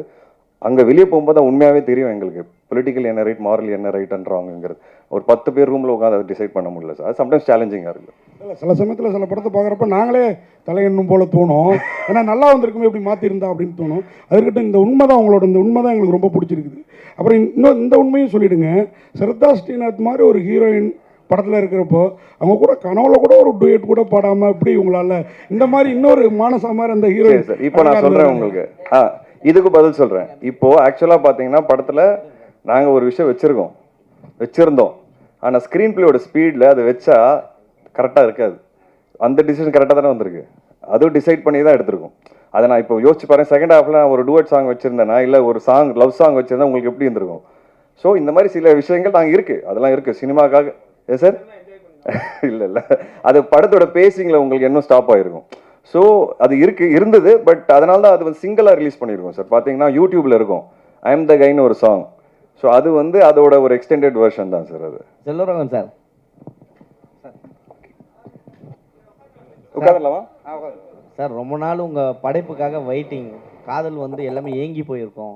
அங்கே வெளியே போகும்போது தான் உண்மையாகவே தெரியும் எங்களுக்கு பொலிட்டிக்கல் என்ன ரைட், மாரலி என்ன ரைட்ன்றாங்கிறது. ஒரு 10 பேர் ரூமில் உட்காந்து அதை டிசைட் பண்ண முடியல சார். அது சம்டைம்ஸ் சேலஞ்சிங்காக இருக்குது. இல்லை, சில சமயத்தில் சில படத்தை பார்க்குறப்ப நாங்களே தலையெண்ணும் போல தோணும். ஏன்னா நல்லா வந்திருக்குமே, இப்படி மாற்றிருந்தா அப்படின்னு தோணும். அதுக்கிட்ட இந்த உண்மை தான், உங்களோட இந்த உண்மை தான் எங்களுக்கு ரொம்ப பிடிச்சிருக்குது. அப்புறம் இன்னும் இந்த உண்மையும் சொல்லிவிடுங்க, ஸ்ரத்தா ஸ்ரீநாத் மாதிரி ஒரு ஹீரோயின் படத்தில் இருக்கிறப்போ அவங்க கூட கனவுல கூட ஒரு டூயட் கூட பாடாமல் இப்படி உங்களால் இந்த மாதிரி இன்னொரு மானசா மாதிரி அந்த ஹீரோயின் சார். இப்போ நான் சொல்கிறேன் உங்களுக்கு, இதுக்கு பதில் சொல்கிறேன். இப்போது ஆக்சுவலாக பார்த்தீங்கன்னா படத்தில் நாங்கள் ஒரு விஷயம் வச்சுருந்தோம். ஆனால் ஸ்க்ரீன் பிளேயோட ஸ்பீடில் அதை வச்சா கரெக்டாக இருக்காது. அந்த டிசிஷன் கரெக்டாக தானே வந்திருக்கு, அதுவும் டிசைட் பண்ணி தான் எடுத்திருக்கோம். அதை நான் இப்போ யோசிச்சு பாருங்க, செகண்ட் ஹாஃபில் நான் ஒரு டூயட் சாங் வச்சுருந்தேன்னா, இல்லை ஒரு லவ் சாங் வச்சுருந்தா உங்களுக்கு எப்படி இருந்திருக்கும்? ஸோ இந்த மாதிரி சில விஷயங்கள் நாங்கள் இருக்குது, அதெல்லாம் இருக்குது சினிமாக்காக. ஏ சார் இல்லை அது படத்தோட பேசிங்கில் உங்களுக்கு இன்னும் ஸ்டாப் ஆகிருக்கும். ஸோ அது இருந்தது. பட் அதனால தான் அது வந்து சிங்கிளாக ரிலீஸ் பண்ணியிருக்கோம் சார். பார்த்தீங்கன்னா யூடியூப்பில் இருக்கும் ஐ எம் த கைன்னு ஒரு சாங். ஸோ அது வந்து அதோட ஒரு எக்ஸ்டெண்டட் வெர்ஷன் தான் சார். அது செல்வராகவன் சார். உட்காந்துலாமா சார், ரொம்ப நாள் உங்கள் படைப்புக்காக வெயிட்டிங். காதல் வந்து எல்லாமே ஏங்கி போயிருக்கோம்.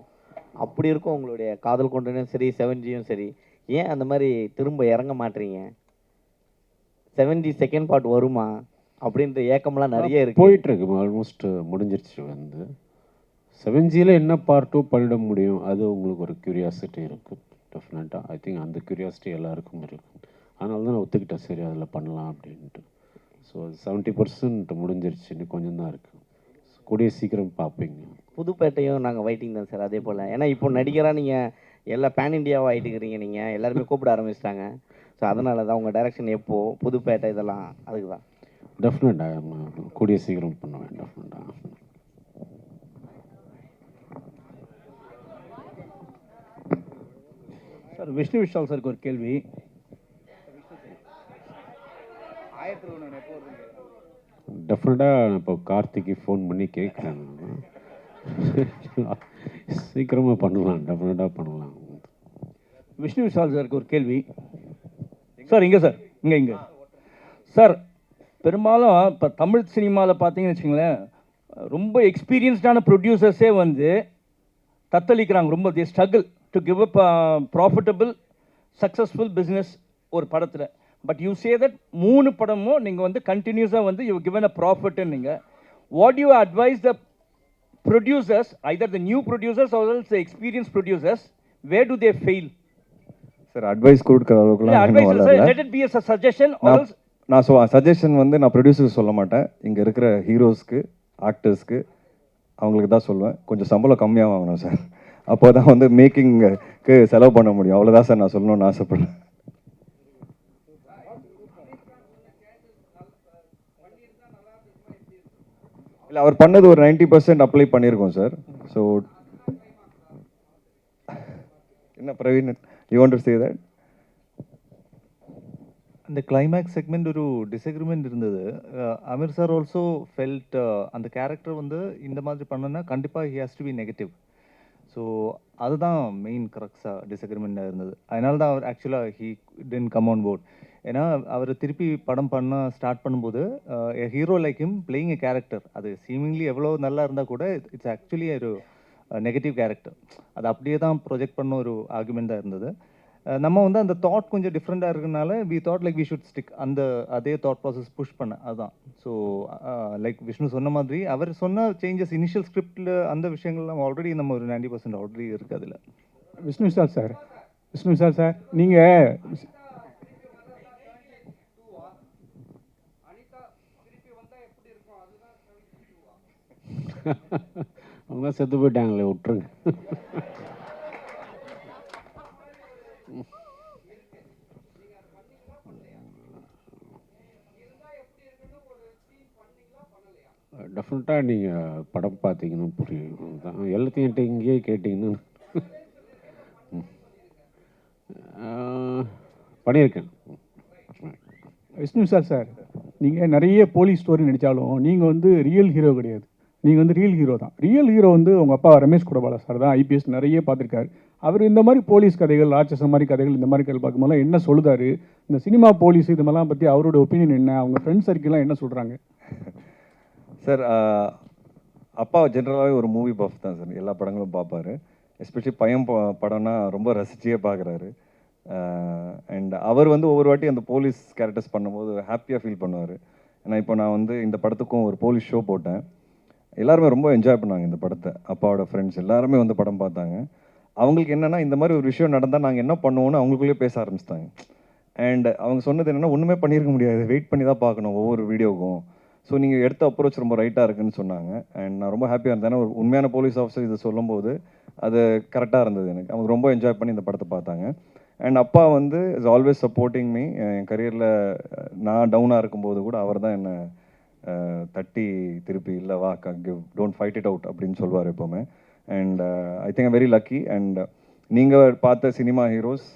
அப்படி இருக்கும் உங்களுடைய காதல் கொண்டனும் சரி, 7Gயும் சரி. ஏன் அந்த மாதிரி திரும்ப இறங்க மாட்டீங்க? 7G செகண்ட் பார்ட் வருமா அப்படின்ற ஏக்கம்லாம் நிறைய இருக்கு. போயிட்டுருக்கு, ஆல்மோஸ்ட் முடிஞ்சிருச்சு. வந்து 7Gயில் என்ன பார்ட் 2 பண்ணிட முடியும், அது உங்களுக்கு ஒரு க்யூரியாசிட்டி இருக்குது டெஃபினட்டாக. ஐ திங்க் அந்த க்யூரியாசிட்டி எல்லாருக்கும் இருக்குது. அதனால தான் நான் ஒத்துக்கிட்டேன், சரி அதில் பண்ணலாம் அப்படின்ட்டு. ஸோ 70% முடிஞ்சிருச்சு, இன்னும் கொஞ்சம் தான் இருக்குது. கூடிய சீக்கிரம் பார்ப்பீங்க. புதுப்பேட்டையும் நாங்கள் வெயிட்டிங் தான் சார். அதே போல் ஏன்னா இப்போ நடிகராக நீங்கள் எல்லா பேன் இண்டியாவாக ஆகிட்டுக்கிறீங்க, நீங்கள் எல்லாருமே கூப்பிட ஆரம்பிச்சிட்டாங்க. ஸோ அதனால தான் உங்கள் டைரக்ஷன் எப்போ புதுப்பேட்டை இதெல்லாம் அதுக்கு தான். டெஃபினட்டாக கூடிய சீக்கிரம் பண்ணுவேன் டெஃபினட்டாக. சார், விஷ்ணு விஷால் சாருக்கு ஒரு கேள்வி. டெஃபினட்டாக இப்போ கார்த்திக்கு ஃபோன் பண்ணி கேட்குறேன். சீக்கிரமாக பண்ணலாம், டெஃபினட்டாக பண்ணலாம். விஷ்ணு விஷால் சாருக்கு ஒரு கேள்வி. சார் இங்கே சார், இங்கே சார், பெரும்பாலும் இப்போ தமிழ் சினிமாவில் பார்த்தீங்கன்னு வச்சுங்களேன், ரொம்ப எக்ஸ்பீரியன்ஸ்டான ப்ரொடியூசர்ஸே வந்து தத்தளிக்கிறாங்க. ரொம்ப தி struggle to give up profitable successful business ஒரு படத்தில். பட் யூ சே தட் 3 படமும் நீங்கள் வந்து கண்டினியூஸாக வந்து யூ கிவன் அ ப்ராஃபிட்னு. நீங்கள் what you advise the producers, either the new producers or else the experienced producers, where do they fail? Sir advice கொடுக்குற அளவுக்குலாம் let it be as a suggestion or else நான் suggestion வந்து நான் ப்ரொடியூசருக்கு சொல்ல மாட்டேன். இங்கே இருக்கிற ஹீரோஸ்க்கு, ஆக்டர்ஸ்க்கு, அவங்களுக்கு தான் சொல்லுவேன், கொஞ்சம் சம்பளம் கம்மியாக வாங்கணும் சார். அப்போ தான் வந்து மேக்கிங்க்கு செலவு பண்ண முடியும். அவ்வளோதான் சார் நான் சொல்லணும்னு ஆசைப்படுறேன். இல்லை, அவர் பண்ணது ஒரு 90% அப்ளை பண்ணியிருக்கோம் சார். ஸோ என்ன Praveen, you want to say that? அந்த கிளைமேக்ஸ் செக்மெண்ட் ஒரு டிசக்ரிமெண்ட் இருந்தது. அமீர் சார் ஆல்சோ ஃபெல்ட் அந்த கேரக்டர் வந்து இந்த மாதிரி பண்ணனா கண்டிப்பாக he has to be negative. So அதுதான் மெயின் கரெக்டாக டிசக்ரிமெண்ட்டாக இருந்தது. அதனால தான் அவர் ஆக்சுவலாக he didn't come on board. ஏன்னா அவர் திருப்பி படம் பண்ண ஸ்டார்ட் பண்ணும்போது hero like him playing a character, அது சீமிங்லி எவ்வளோ நல்லா இருந்தால் கூட இட்ஸ் ஆக்சுவலி ஒரு நெகட்டிவ் கேரக்டர். அது அப்படியே தான் ப்ரொஜெக்ட் பண்ண ஒரு ஆர்குமெண்ட் தான் இருந்தது. நம்ம வந்து அந்த தாட் கொஞ்சம் டிஃப்ரெண்ட்டாக இருக்கனால we thought like we should stick அந்த அதே தாட் ப்ராசஸ் புஷ் பண்ண அதுதான். ஸோ லைக் விஷ்ணு சொன்ன மாதிரி அவர் சொன்ன சேஞ்சஸ் இனிஷியல் ஸ்கிரிப்டில் அந்த விஷயங்கள்லாம் ஆல்ரெடி நம்ம ஒரு 90% ஆல்ரெடி இருக்குது அதில். விஷ்ணு விஷால் சார் நீங்கள் அவங்க செத்து போயிட்டாங்களே, விட்டுருங்க. டெஃபினட்டாக நீங்கள் படம் பார்த்தீங்கன்னா புரியும். தான் எல்லாத்தையும் என்கிட்ட இங்கேயே கேட்டிங்கன்னா பண்ணியிருக்கேன். விஷ்ணு விஷால் சார், நீங்கள் நிறைய போலீஸ் ஸ்டோரி நடித்தாலும் நீங்கள் வந்து ரியல் ஹீரோ கிடையாது. நீங்கள் வந்து ரியல் ஹீரோ தான். ரியல் ஹீரோ வந்து உங்கள் அப்பா ரமேஷ் குடபாலா சார் தான். ஐபிஎஸ் நிறைய பார்த்துருக்காரு. அவர் இந்த மாதிரி போலீஸ் கதைகள், ராட்சசம் மாதிரி கதைகள், இந்த மாதிரி கதை பார்க்கும்போது என்ன சொல்லுதாரு, இந்த சினிமா போலீஸ் இது மாதிரிலாம் பற்றி அவரோட ஒப்பீனியன் என்ன, அவங்க ஃப்ரெண்ட்ஸ் சர்க்கிள்லாம் என்ன சொல்கிறாங்க? சார் அப்பா ஜென்ரலாகவே ஒரு மூவி பஃப் தான் சார். எல்லா படங்களும் பார்ப்பாரு. எஸ்பெஷலி பையன் படம்னா ரொம்ப ரசிச்சியே பார்க்குறாரு. அண்ட் அவர் வந்து ஒவ்வொரு வாட்டி அந்த போலீஸ் கேரக்டர்ஸ் பண்ணும்போது ஹாப்பியாக ஃபீல் பண்ணுவார். ஏன்னா இப்போ நான் வந்து இந்த படத்துக்கும் ஒரு போலீஸ் ஷோ போட்டேன். எல்லாருமே ரொம்ப என்ஜாய் பண்ணாங்க இந்த படத்தை. அப்பாவோட ஃப்ரெண்ட்ஸ் எல்லாருமே வந்து படம் பார்த்தாங்க. அவங்களுக்கு என்னென்னா இந்த மாதிரி ஒரு விஷயம் நடந்தால் நாங்கள் என்ன பண்ணுவோன்னு அவங்களுக்குள்ளேயே பேச ஆரம்பிச்சிட்டாங்க. அண்ட் அவங்க சொன்னது என்னென்னா ஒன்றுமே பண்ணியிருக்க முடியாது, வெயிட் பண்ணி தான் பார்க்கணும் ஒவ்வொரு வீடியோவுக்கும். ஸோ நீங்கள் எடுத்த அப்ரோச் ரொம்ப ரைட்டாக இருக்குன்னு சொன்னாங்க. அண்ட் நான் ரொம்ப ஹாப்பியாக இருந்தேன். ஏன்னா ஒரு உண்மையான போலீஸ் ஆஃபீஸர் இதை சொல்லும்போது அது கரெக்டாக இருந்தது எனக்கு. அவங்க ரொம்ப என்ஜாய் பண்ணி இந்த படத்தை பார்த்தாங்க. அண்ட் அப்பா வந்து இஸ் ஆல்வேஸ் சப்போர்ட்டிங் மீ. என் கரியரில் நான் டவுனாக இருக்கும்போது கூட அவர் தான் என்னை தட்டி திருப்பி இல்லை வா give don't fight it out அப்படின்னு சொல்லுவார் எப்போவுமே. And I think very lucky. And நீங்கள் பார்த்த சினிமா ஹீரோஸ்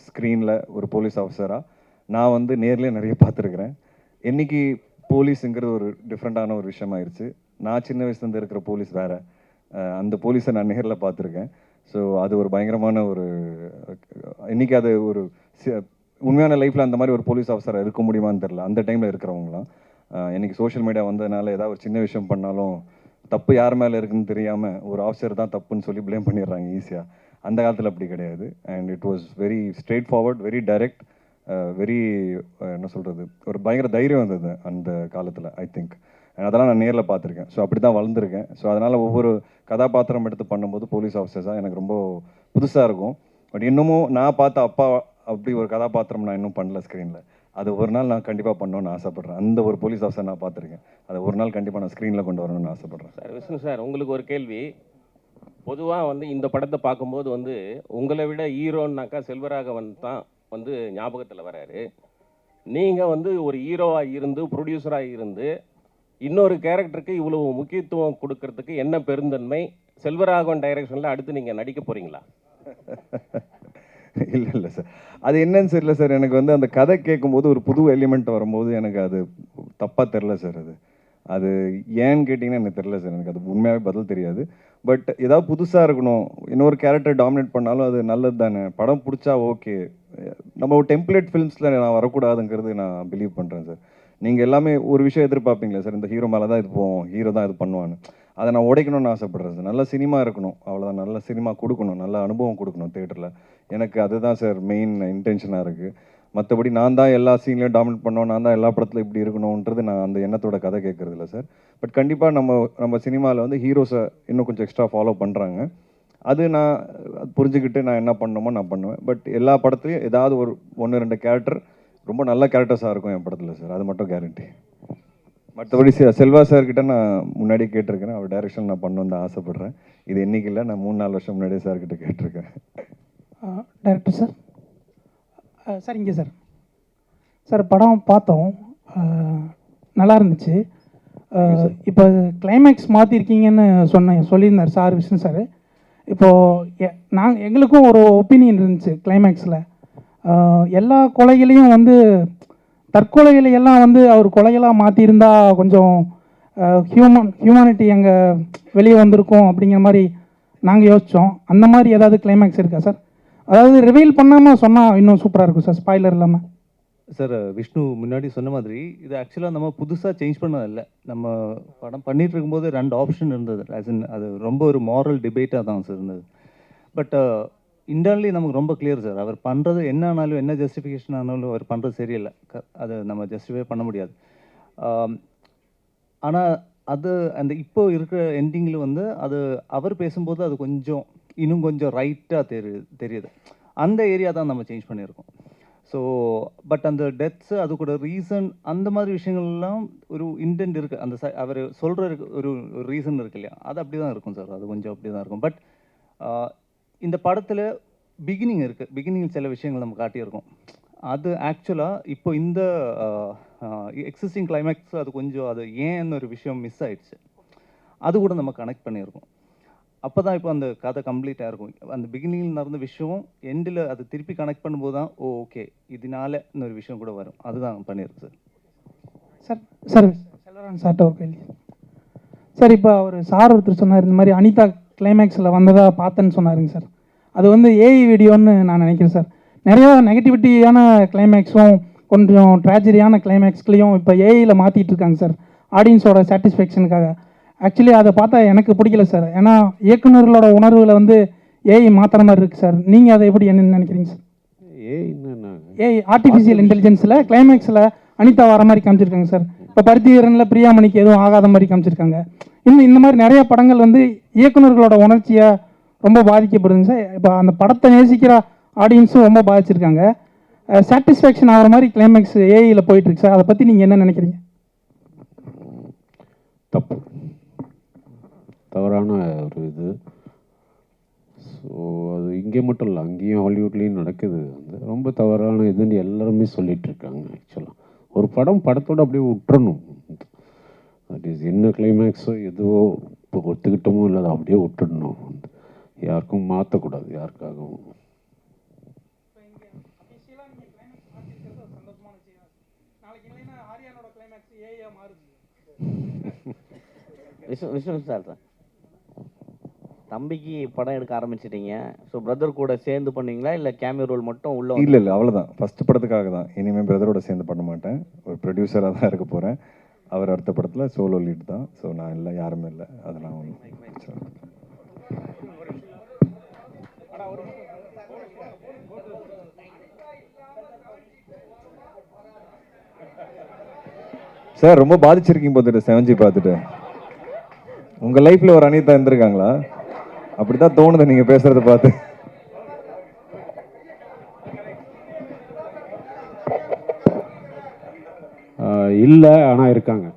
ஸ்க்ரீனில் ஒரு போலீஸ் ஆஃபீஸராக நான் வந்து நேர்லேயே நிறைய பார்த்துருக்குறேன். என்றைக்கு போலீஸுங்கிறது ஒரு டிஃப்ரெண்ட்டான ஒரு விஷயமாயிருச்சு. நான் சின்ன வயசுலேருந்து இருக்கிற போலீஸ் வேறு. அந்த போலீஸை நான் நேரில் பார்த்துருக்கேன். ஸோ அது ஒரு பயங்கரமான ஒரு இன்றைக்கி அது ஒரு உண்மையான லைஃப்பில் அந்த மாதிரி ஒரு போலீஸ் ஆஃபீஸராக இருக்க முடியுமான்னு தெரில. அந்த டைமில் இருக்கிறவங்களாம் இன்றைக்கி சோஷியல் மீடியா வந்ததுனால ஏதாவது ஒரு சின்ன விஷயம் பண்ணாலும் தப்பு யார் மேலே இருக்குன்னு தெரியாமல் ஒரு ஆஃபீஸர் தான் தப்புன்னு சொல்லி ப்ளேம் பண்ணிடுறாங்க ஈஸியாக. அந்த காலத்தில் அப்படி கிடையாது. And it was very straight forward, very direct, very என்ன சொல்கிறது, ஒரு பயங்கர தைரியம் வந்தது அந்த காலத்தில் ஐ திங்க். அதெல்லாம் நான் நேரில் பார்த்துருக்கேன். ஸோ அப்படி தான் வளர்ந்துருக்கேன். ஸோ அதனால் ஒவ்வொரு கதாபாத்திரம் எடுத்து பண்ணும்போது போலீஸ் ஆஃபீஸர்ஸாக எனக்கு ரொம்ப புதுசாக இருக்கும். பட் இன்னமும் நான் பார்த்த அப்பா அப்படி ஒரு கதாபாத்திரம் நான் இன்னும் பண்ணல ஸ்க்ரீனில். அது ஒரு நாள் நான் கண்டிப்பாக பண்ணணும்னு ஆசைப்பட்றேன். அந்த ஒரு போலீஸ் ஆஃபீஸர் நான் பார்த்துருக்கேன். அதை ஒரு நாள் கண்டிப்பாக நான் ஸ்க்ரீனில் கொண்டு வரணும்னு ஆசைப்பட்றேன். சார் விஷ்ணு சார், உங்களுக்கு ஒரு கேள்வி. பொதுவாக வந்து இந்த படத்தை பார்க்கும்போது வந்து உங்களை விட ஹீரோன்னாக்கா செல்வராகவன் தான் வந்து ஞாபகத்தில் வராரு. நீங்கள் வந்து ஒரு ஹீரோவாக இருந்து ப்ரொடியூசராக இருந்து இன்னொரு கேரக்டருக்கு இவ்வளவு முக்கியத்துவம் கொடுக்கறதுக்கு என்ன பெருந்தன்மை? செல்வராகவன் டைரக்ஷனில் அடுத்து நீங்கள் நடிக்க போகிறீங்களா? இல்லை சார், அது என்னன்னு தெரியல சார். எனக்கு வந்து அந்த கதை கேட்கும்போது ஒரு புது எலிமெண்ட் வரும்போது எனக்கு அது தப்பாக தெரில சார். அது ஏன்னு கேட்டிங்கன்னா எனக்கு தெரில சார். எனக்கு அது உண்மையாகவே பதில் தெரியாது. பட் ஏதாவது புதுசாக இருக்கணும், இன்னொரு கேரக்டர் டாமினேட் பண்ணாலும் அது நல்லது தானே. படம் பிடிச்சா ஓகே. நம்ம ஒரு டெம்ப்ளேட் ஃபிலிம்ஸில் நான் வரக்கூடாதுங்கிறது நான் பிலீவ் பண்ணுறேன் சார். நீங்கள் எல்லாமே ஒரு விஷயம் எதிர்பார்ப்பீங்களா சார், இந்த ஹீரோ மேலே தான் இது போவோம், ஹீரோ தான் இது பண்ணுவான்னு. அதை நான் உடைக்கணும்னு ஆசைப்பட்றேன் சார். நல்ல சினிமா இருக்கணும், அவ்வளோதான். நல்ல சினிமா கொடுக்கணும், நல்ல அனுபவம் கொடுக்கணும் தேட்டரில். எனக்கு அதுதான் சார் மெயின் இன்டென்ஷனாக இருக்குது. மற்றபடி நான் தான் எல்லா சீன்லையும் டாமினேட் பண்ணோம், நான் தான் எல்லா படத்துலையும் இப்படி இருக்கணுன்றது நான் அந்த எண்ணத்தோட கதை கேட்குறது இல்லை சார். பட் கண்டிப்பாக நம்ம சினிமாவில் வந்து ஹீரோஸை இன்னும் கொஞ்சம் எக்ஸ்ட்ரா ஃபாலோ பண்ணுறாங்க. அது நான் புரிஞ்சுக்கிட்டு நான் என்ன பண்ணணுமோ நான் பண்ணுவேன். பட் எல்லா படத்துலையும் ஏதாவது ஒரு 1-2 கேரக்டர் ரொம்ப நல்ல கேரக்டர்ஸாக இருக்கும் என் படத்தில் சார். அது மட்டும் கேரண்டி. மற்றபடி செல்வா சார்கிட்ட நான் முன்னாடி கேட்டிருக்கேன். அவர் டைரக்ஷன் நான் பண்ணணுன்னு தான் ஆசைப்பட்றேன். இது என்றைக்கு இல்லை, நான் 3-4 வருஷம் முன்னாடியே சார்கிட்ட கேட்டிருக்கேன். டைரக்டர் சார், சார் இங்கே சார். சார் படம் பார்த்தோம், நல்லா இருந்துச்சு. இப்போ கிளைமேக்ஸ் மாற்றிருக்கீங்கன்னு சொல்லியிருந்தார் சார், விஷ்ணு சார். இப்போது எங்களுக்கும் ஒரு ஒப்பீனியன் இருந்துச்சு கிளைமேக்ஸில். எல்லா கொலைகளையும் வந்து தற்கொலைகளை எல்லாம் வந்து அவர் கொலைகளாக மாற்றியிருந்தா கொஞ்சம் ஹியூமனிட்டி அங்கே வெளியே வந்திருக்கும் அப்படிங்கிற மாதிரி நாங்கள் யோசித்தோம். அந்த மாதிரி ஏதாவது கிளைமேக்ஸ் இருக்கா சார்? அதாவது ரிவீல் பண்ணாமல் சொன்னால் இன்னும் சூப்பராக இருக்கும் சார், ஸ்பாய்லர் இல்லாமல். சார் விஷ்ணு முன்னாடி சொன்ன மாதிரி இது ஆக்சுவலாக நம்ம புதுசாக சேஞ்ச் பண்ணதில்லை. நம்ம படம் பண்ணிட்டு இருக்கும்போது 2 ஆப்ஷன் இருந்தது. அது ரொம்ப ஒரு மாரல் டிபேட்டாக தான் சார் இருந்தது. பட் இன்டர்னலி நமக்கு ரொம்ப கிளியர் சார், அவர் பண்ணுறது என்ன ஆனாலும், என்ன ஜஸ்டிஃபிகேஷன் ஆனாலும் அவர் பண்ணுறது சரியில்லை. அதை நம்ம ஜஸ்டிஃபை பண்ண முடியாது. ஆனால் அது அந்த இப்போ இருக்கிற எண்டிங்கில் வந்து அது அவர் பேசும்போது அது கொஞ்சம் இன்னும் கொஞ்சம் ரைட்டாக தெரியுது. அந்த ஏரியா தான் நம்ம சேஞ்ச் பண்ணியிருக்கோம். ஸோ பட் அந்த டெத்ஸு அது கூட ரீசன் அந்த மாதிரி விஷயங்கள்லாம் ஒரு இன்டென்ட் இருக்குது. அந்த அவர் சொல்கிற ஒரு ரீசன் இருக்கு இல்லையா, அது அப்படி தான் இருக்கும் சார். அது கொஞ்சம் அப்படி தான் இருக்கும். பட் இந்த படத்தில் பிகினிங் இருக்குது. பிகினிங் சில விஷயங்கள் நம்ம காட்டியிருக்கோம். அது ஆக்சுவலாக இப்போ இந்த எக்ஸிஸ்டிங் கிளைமேக்ஸ் அது கொஞ்சம் அது ஏன்னு ஒரு விஷயம் மிஸ் ஆயிடுச்சு. அது கூட நம்ம கனெக்ட் பண்ணியிருக்கோம். அப்போ தான் இப்போ அந்த கதை கம்ப்ளீட்டாக இருக்கும். அந்த பிகினிங்கில் நடந்த விஷயம் எண்டில் அது திருப்பி கனெக்ட் பண்ணும்போது தான் ஓகே இதனால இன்னொரு விஷயம் கூட வரும். அதுதான் பண்ணியிருக்கு சார். சார் செல்வராஜ் சார்ட்ட ஒரு கேள்வி சார். இப்போ அவர் சார் ஒருத்தர் சொன்னார், இந்த மாதிரி அனிதா கிளைமேக்ஸில் வந்ததாக பார்த்தேன்னு சொன்னாருங்க சார். அது வந்து ஏஐ வீடியோன்னு நான் நினைக்கிறேன் சார். நிறையா நெகட்டிவிட்டியான கிளைமேக்ஸும் கொஞ்சம் ட்ராஜடியான கிளைமேக்ஸ்லையும் இப்போ ஏஐயில் மாற்றிட்டு இருக்காங்க சார், ஆடியன்ஸோட சாட்டிஸ்ஃபேக்ஷனுக்காக. ஆக்சுவலி அதை பார்த்தா எனக்கு பிடிக்கல சார். ஏன்னா இயக்குநர்களோட உணர்வுகளை வந்து ஏஐ மாற்றுற மாதிரி இருக்குது சார். நீங்கள் அதை எப்படி என்னென்னு நினைக்கிறீங்க சார்? ஏஐ ஆர்டிஃபிஷியல் இன்டெலிஜென்ஸில் கிளைமேக்ஸில் அனிதா வர மாதிரி காமிச்சிருக்காங்க சார். இப்போ பருத்தி வீரனில் பிரியாமணிக்கு எதுவும் ஆகாத மாதிரி காமிச்சிருக்காங்க. இன்னும் இந்த மாதிரி நிறைய படங்கள் வந்து இயக்குநர்களோட உணர்ச்சியை ரொம்ப பாதிக்கப்படுதுங்க சார். இப்போ அந்த படத்தை நேசிக்கிற ஆடியன்ஸும் ரொம்ப பாதிச்சிருக்காங்க. சாட்டிஸ்ஃபேக்ஷன் ஆகிற மாதிரி கிளைமேக்ஸ் ஏஐயில் போயிட்டுருக்கு சார். அதை பற்றி நீங்கள் என்ன நினைக்கிறீங்க? தப்பு, தவறான ஒரு இது. ஸோ அது இங்கே மட்டும் இல்லை, அங்கேயும் ஹாலிவுட்லேயும் நடக்குது. வந்து ரொம்ப தவறான இதுன்னு எல்லாருமே சொல்லிகிட்டு இருக்காங்க. ஆக்சுவலாக ஒரு படத்தோடு அப்படியே விட்டுறணும். தட் இஸ் என்ன கிளைமேக்ஸோ எதுவோ இப்போ ஒத்துக்கிட்டோமோ இல்லை, அதை அப்படியே விட்டுடணும். யாருக்கும் மாற்றக்கூடாது, யாருக்காகவும். விஷ்ணு சார் தம்பிக்கு படம் எடுக்க ஆரம்பிச்சிட்டீங்க. ஸோ பிரதர் கூட சேர்ந்து பண்ணீங்களா இல்லை கேமியோ ரோல் மட்டும் உள்ள? இல்லை அவ்வளோதான். ஃபஸ்ட்டு படத்துக்காக தான். இனிமேல் பிரதரோட சேர்ந்து பண்ண மாட்டேன். ஒரு ப்ரொடியூசராக தான் இருக்க போகிறேன். அவர் அடுத்த படத்தில் சோலோ லீட் தான். ஸோ நான் இல்லை, யாருமே இல்லை. அதெல்லாம் சார் ரொம்ப பாதிச்சிருக்கீங்க பார்த்துட்டு 7G பார்த்துட்டு. உங்கள் லைஃப்பில் ஒரு அனிதா இருந்திருக்காங்களா? அப்படி தான் தோணுது நீங்கள் பேசுகிறத பார்த்து. இல்லை, ஆனால் இருக்காங்க.